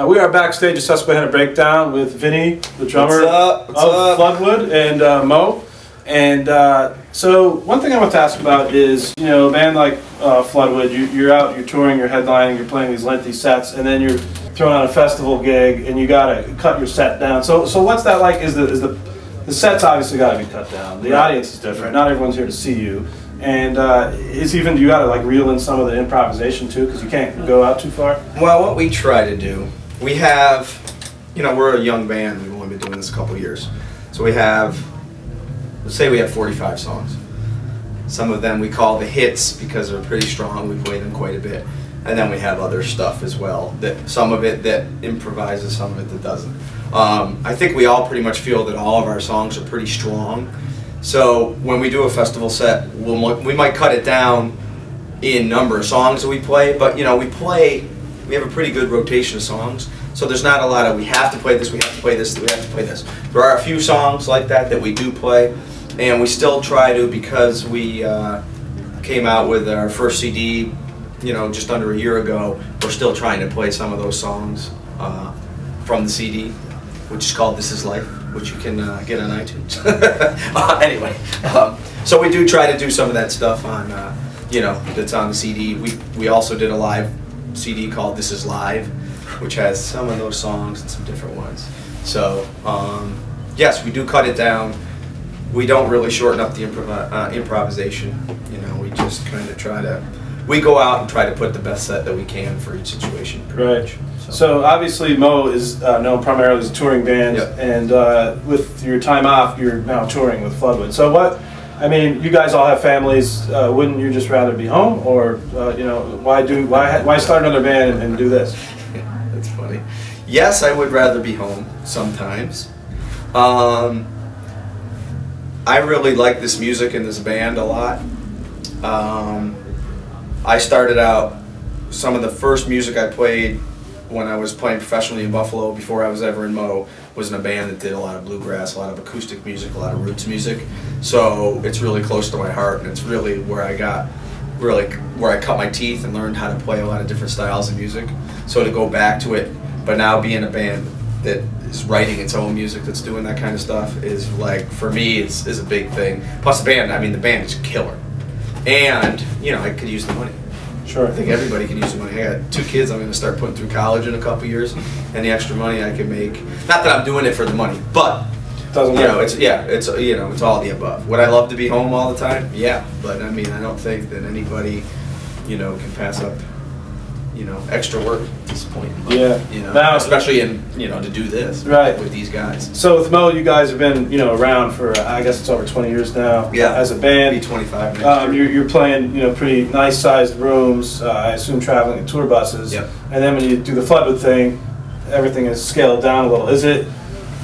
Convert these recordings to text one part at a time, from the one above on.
We are backstage at Susquehanna Breakdown with Vinnie, the drummer of Floodwood, and Mo. And so one thing I want to ask about is, you know, a band like Floodwood, you're out, you're touring, you're headlining, you're playing these lengthy sets, and then you're throwing on a festival gig, and you got to cut your set down. So what's that like? Is the set's obviously got to be cut down. The audience is different. Not everyone's here to see you. And you got to like reel in some of the improvisation too, because you can't go out too far? Well, what we try to do, we have, you know, we're a young band. We've only been doing this a couple years. So we have, let's say we have 45 songs. Some of them we call the hits because they're pretty strong. We play them quite a bit. And then we have other stuff as well. That some of it that improvises, some of it that doesn't. I think we all pretty much feel that all of our songs are pretty strong. So when we do a festival set, we might cut it down in number of songs that we play. But you know, we have a pretty good rotation of songs. So there's not a lot of we have to play this, we have to play this, we have to play this. There are a few songs like that that we do play, and we still try to, because we came out with our first CD, you know, just under a year ago. We're still trying to play some of those songs from the CD, which is called "This Is Life," which you can get on iTunes. Anyway, so we do try to do some of that stuff on, you know, that's on the CD. We also did a live CD called "This Is Live," which has some of those songs and some different ones. So yes, we do cut it down. We don't really shorten up the improvisation. You know, we just kind of try to. We go out and try to put the best set that we can for each situation. Right. So obviously Mo is known primarily as a touring band, yep. And with your time off, you're now touring with Floodwood. So what? I mean, you guys all have families. Wouldn't you just rather be home, or you know, why start another band and do this? That's funny. Yes, I would rather be home sometimes. I really like this music and this band a lot. I started out, some of the first music I played when I was playing professionally in Buffalo, before I was ever in Mo, was in a band that did a lot of bluegrass, a lot of acoustic music, a lot of roots music. So it's really close to my heart, and it's really where I got, where I cut my teeth and learned how to play a lot of different styles of music. So to go back to it, but now be in a band that is writing its own music, that's doing that kind of stuff, is like, for me, is a big thing. Plus the band, I mean, the band is killer. And, you know, I could use the money. Sure. I think everybody can use the money. I got 2 kids I'm going to start putting through college in a couple years, and the extra money I can make. Not that I'm doing it for the money, but doesn't you matter. know, it's you know, it's all the above. Would I love to be home all the time? Yeah, but I mean, I don't think that anybody, you know, can pass up, you know, extra work at this point. Yeah. You know, now, especially in, you know, to do this right with these guys. So with Mo, you guys have been, you know, around for, I guess it's over 20 years now. Yeah. As a band. Be 25 next year. You're playing, you know, pretty nice sized rooms. I assume traveling in tour buses. Yep. And then when you do the Floodwood thing, everything is scaled down a little. Is it?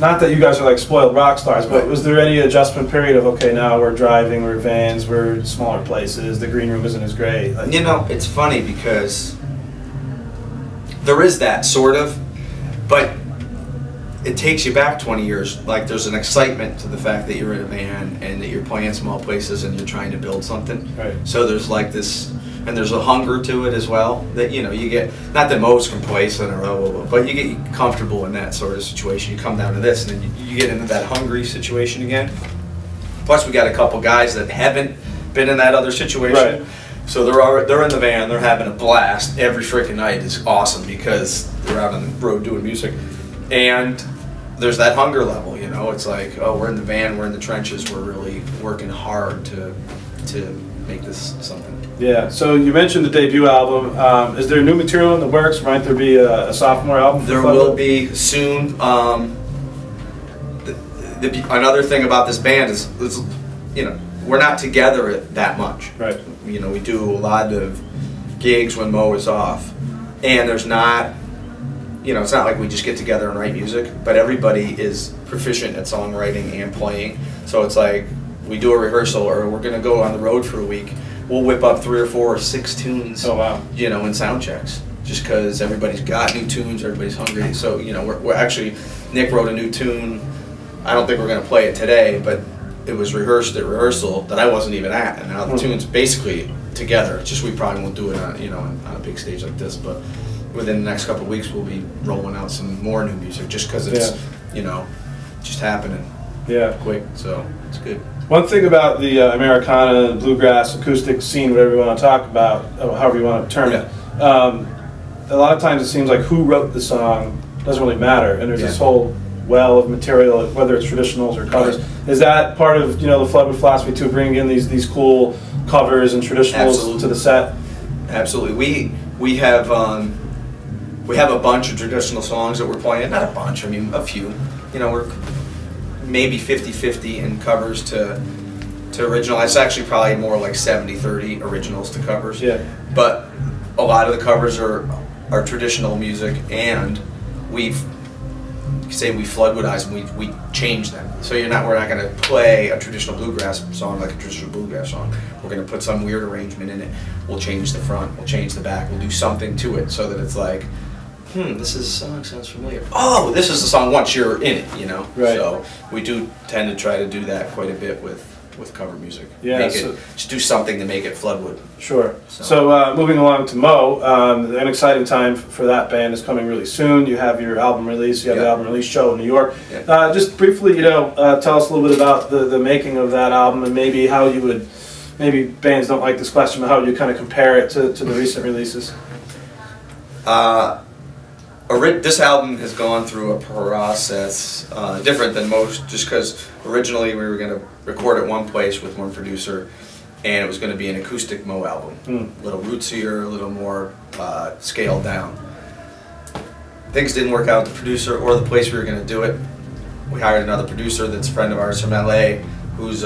Not that you guys are like spoiled rock stars, but was there any adjustment period of, okay, now we're driving, we're vans, we're smaller places, the green room isn't as great? Like, you know, it's funny because there is that, sort of, but it takes you back 20 years. Like, there's an excitement to the fact that you're in a van and that you're playing small places and you're trying to build something. Right. So there's like this, and there's a hunger to it as well, that, you know, you get, not that Mo's complacent or blah, blah, blah, but you get comfortable in that sort of situation. You come down to this, and then you get into that hungry situation again. Plus, we got a couple guys that haven't been in that other situation. Right. So they're in the van, they're having a blast. Every freaking night is awesome because they're out on the road doing music. And there's that hunger level, you know. It's like, oh, we're in the van, we're in the trenches, we're really working hard to make this something. Yeah, so you mentioned the debut album. Is there new material in the works? Might there be a sophomore album? There will be soon. Another thing about this band is, you know, we're not together that much. Right. You know, we do a lot of gigs when Mo is off, and there's not, you know, it's not like we just get together and write music, but everybody is proficient at songwriting and playing. So it's like, we do a rehearsal, or we're going to go on the road for a week, we'll whip up 3 or 4 or 6 tunes, oh, wow, you know, in sound checks, just because everybody's got new tunes, everybody's hungry. So, you know, we're actually, Nick wrote a new tune. I don't think we're going to play it today, but it was rehearsed at rehearsal that I wasn't even at, and now the tune's basically together. It's just we probably won't do it on, you know, on a big stage like this, but within the next couple of weeks we'll be rolling out some more new music, just because it's you know, just happening quick. So it's good. One thing about the Americana, bluegrass, acoustic scene, whatever you want to talk about, however you want to term it, a lot of times it seems like who wrote the song doesn't really matter, and there's this whole well of material, whether it's traditionals or covers. Is that part of, you know, the Floodwood philosophy too, bringing in these cool covers and traditionals to the set? Absolutely. We have a bunch of traditional songs that we're playing. Not a bunch, I mean a few. You know, we're maybe 50-50 in covers to original. It's actually probably more like 70-30 originals to covers. Yeah. But a lot of the covers are traditional music, and we Floodwoodize them. We change them. So we're not going to play a traditional bluegrass song like a traditional bluegrass song. We're going to put some weird arrangement in it. We'll change the front. We'll change the back. We'll do something to it so that it's like, this song sounds familiar. Oh, this is the song once you're in it, you know. Right. So we do tend to try to do that quite a bit with cover music. Yeah. Just do something to make it Floodwood. Sure. So moving along to Mo, an exciting time for that band is coming really soon. You have your album release. You have the album release show in New York. Yeah. Just briefly, you know, tell us a little bit about the making of that album, and maybe how you would, maybe bands don't like this question, but how you kind of compare it to the recent releases. This album has gone through a process different than most, just because originally we were going to record at one place with one producer, and it was going to be an acoustic Mo album. A little rootsier, a little more scaled down. Things didn't work out with the producer or the place we were going to do it. We hired another producer that's a friend of ours from LA, who's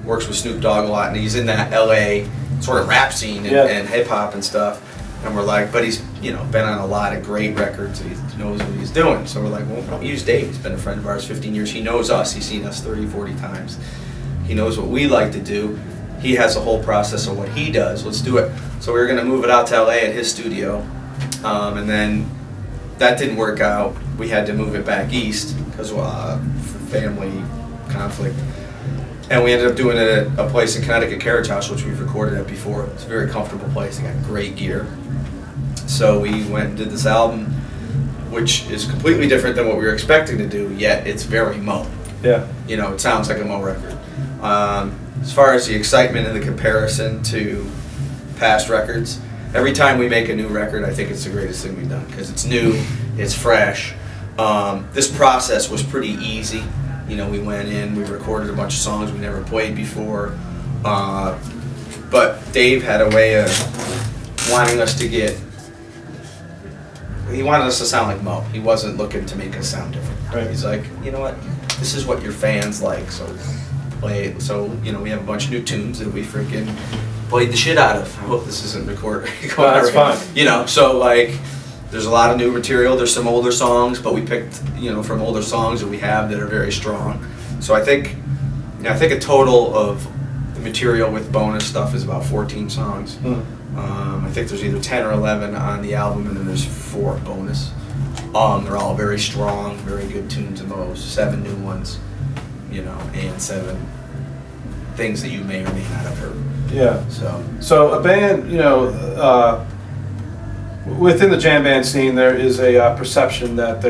works with Snoop Dogg a lot, and he's in that LA sort of rap scene and hip hop and stuff. And we're like, but he's, you know, been on a lot of great records. He knows what he's doing. So we're like, well, don't use Dave. He's been a friend of ours 15 years. He knows us. He's seen us 30, 40 times. He knows what we like to do. He has a whole process of what he does. Let's do it. So we were going to move it out to LA at his studio. And then that didn't work out. We had to move it back east because for family conflict. And we ended up doing it at a place in Connecticut, Carriage House, which we've recorded at before. It's a very comfortable place. They got great gear. So we went and did this album, which is completely different than what we were expecting to do, yet it's very Mo. Yeah. You know, it sounds like a Mo record. As far as the excitement and the comparison to past records, every time we make a new record, I think it's the greatest thing we've done, because it's new, it's fresh. This process was pretty easy. You know, we went in, we recorded a bunch of songs we never played before, but Dave had a way of wanting us to he wanted us to sound like Mo. He wasn't looking to make us sound different. Right. He's like, you know what, this is what your fans like, so play it. So, you know, we have a bunch of new tunes that we freaking played the shit out of. I hope this isn't recorded. That's fine. You know, so like, there's a lot of new material. There's some older songs, but we picked, you know, from older songs that we have that are very strong. So I think a total of the material with bonus stuff is about 14 songs. I think there's either 10 or 11 on the album, and then there's 4 bonus. They're all very strong, very good tunes in those. 7 new ones, you know, and 7 things that you may or may not have heard. Yeah. So a band, you know, within the jam band scene, there is a perception that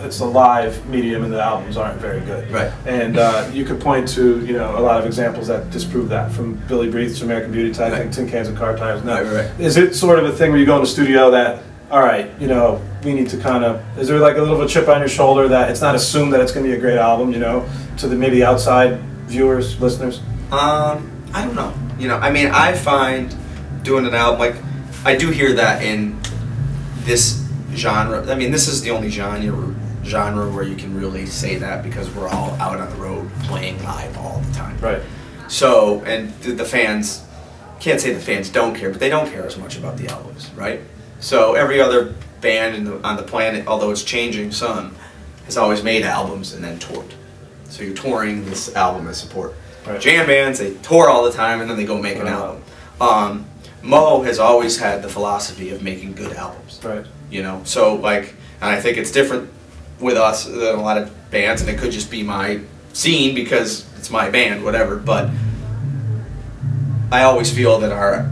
it's a live medium and the albums aren't very good. Right. And you could point to, you know, a lot of examples that disprove that, from Billy Breath's to American Beauty to, I think, Tin Cans and Car Tires. Now, is it sort of a thing where you go in the studio that, all right, you know, we need to kind of, is there like a little bit of a chip on your shoulder that it's not assumed that it's going to be a great album, you know, to the maybe outside viewers, listeners? I don't know. You know, I mean, I find doing an album, like, I do hear that in this genre. I mean, this is the only genre where you can really say that, because we're all out on the road playing live all the time. Right. So, and the fans, can't say the fans don't care, but they don't care as much about the albums, right? So every other band on the planet, although it's changing some, has always made albums and then toured. So you're touring this album as support. Right. Jam bands, they tour all the time and then they go make an album. Mo has always had the philosophy of making good albums. Right. You know, so like, and I think it's different with us than a lot of bands, and it could just be my scene because it's my band, whatever, but I always feel that our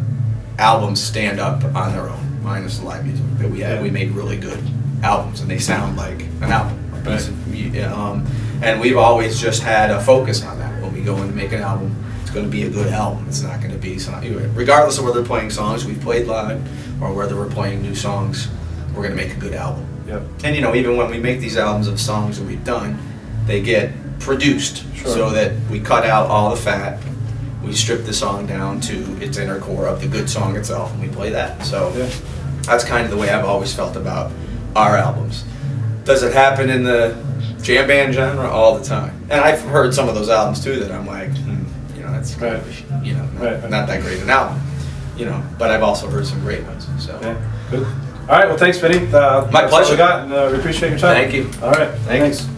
albums stand up on their own. minus the live music that we had. We made really good albums, and they sound like an album. And we've always just had a focus on that. When we go and make an album, it's going to be a good album. It's not going to be regardless of whether they're playing songs we've played live or whether we're playing new songs, we're going to make a good album. Yep. And even when we make these albums of songs that we've done, they get produced so that we cut out all the fat. We strip the song down to its inner core of the good song itself, and we play that. So that's kind of the way I've always felt about our albums. Does it happen in the jam band genre? All the time. And I've heard some of those albums too that I'm like, that's not that great an album. But I've also heard some great ones. So good. All right. Well, thanks, Vinny. My pleasure. We appreciate your time. Thank you. All right. Thanks.